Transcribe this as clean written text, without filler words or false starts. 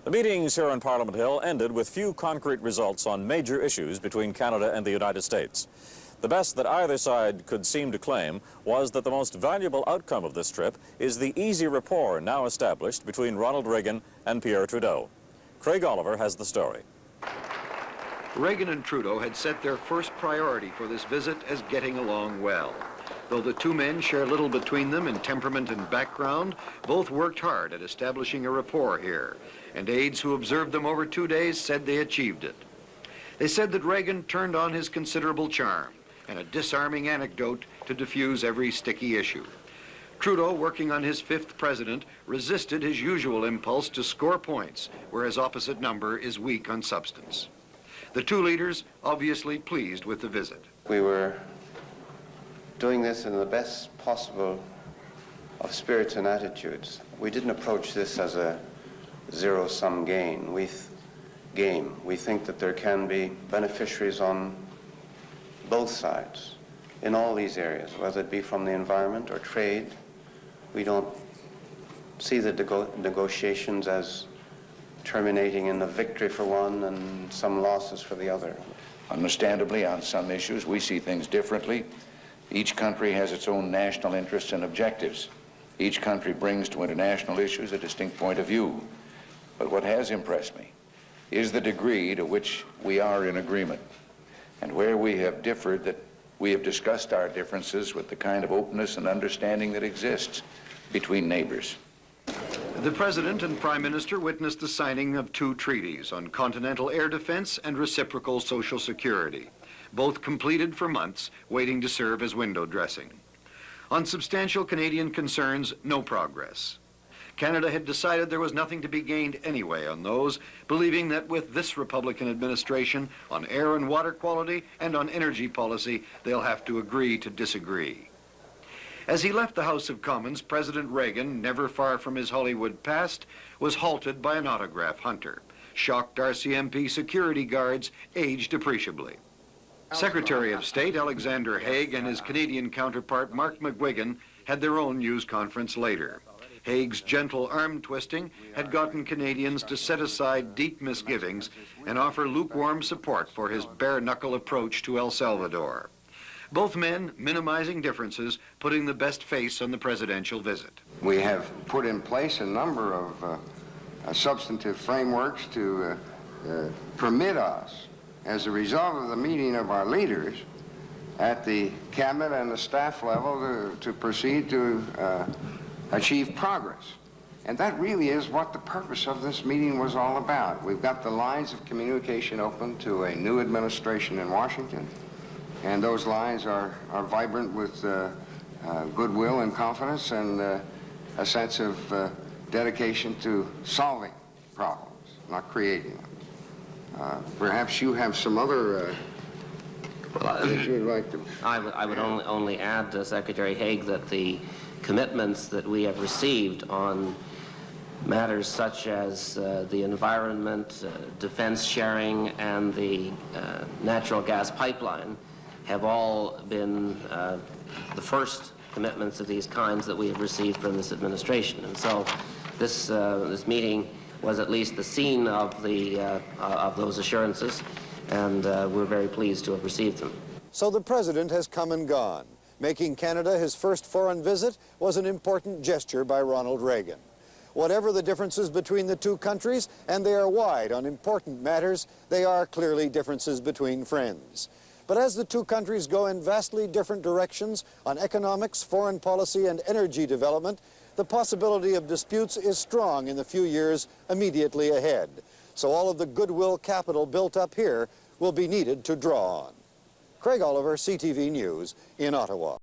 The meetings here on Parliament Hill ended with few concrete results on major issues between Canada and the United States. The best that either side could seem to claim was that the most valuable outcome of this trip is the easy rapport now established between Ronald Reagan and Pierre Trudeau. Craig Oliver has the story. Reagan and Trudeau had set their first priority for this visit as getting along well. Though the two men share little between them in temperament and background, both worked hard at establishing a rapport here, and aides who observed them over 2 days said they achieved it. They said that Reagan turned on his considerable charm and a disarming anecdote to diffuse every sticky issue. Trudeau, working on his fifth president, resisted his usual impulse to score points where his opposite number is weak on substance. The two leaders obviously pleased with the visit. We were doing this in the best possible of spirits and attitudes. We didn't approach this as a zero-sum game. We think that there can be beneficiaries on both sides in all these areas, whether it be from the environment or trade. We don't see the negotiations as terminating in a victory for one and some losses for the other. Understandably, on some issues, we see things differently. Each country has its own national interests and objectives. Each country brings to international issues a distinct point of view. But what has impressed me is the degree to which we are in agreement, and where we have differed, that we have discussed our differences with the kind of openness and understanding that exists between neighbors. The President and Prime Minister witnessed the signing of two treaties on continental air defense and reciprocal social security, both completed for months, waiting to serve as window dressing. On substantial Canadian concerns, no progress. Canada had decided there was nothing to be gained anyway on those, believing that with this Republican administration, on air and water quality and on energy policy, they'll have to agree to disagree. As he left the House of Commons, President Reagan, never far from his Hollywood past, was halted by an autograph hunter. Shocked RCMP security guards aged appreciably. Secretary of State Alexander Haig and his Canadian counterpart Mark McGuigan had their own news conference later. Haig's gentle arm twisting had gotten Canadians to set aside deep misgivings and offer lukewarm support for his bare-knuckle approach to El Salvador. Both men minimizing differences, putting the best face on the presidential visit. We have put in place a number of substantive frameworks to permit us, as a result of the meeting of our leaders at the cabinet and the staff level, to proceed to achieve progress. And that really is what the purpose of this meeting was all about. We've got the lines of communication open to a new administration in Washington, and those lines are vibrant with goodwill and confidence and a sense of dedication to solving problems, not creating them. Perhaps you have some other things you'd like to... I would only add, Secretary Haig, that the commitments that we have received on matters such as the environment, defense sharing, and the natural gas pipeline have all been the first commitments of these kinds that we have received from this administration. And so this meeting was at least the scene of those assurances, and we're very pleased to have received them. So the President has come and gone. Making Canada his first foreign visit was an important gesture by Ronald Reagan. Whatever the differences between the two countries, and they are wide on important matters, they are clearly differences between friends. But as the two countries go in vastly different directions on economics, foreign policy, and energy development, the possibility of disputes is strong in the few years immediately ahead. So all of the goodwill capital built up here will be needed to draw on. Craig Oliver, CTV News in Ottawa.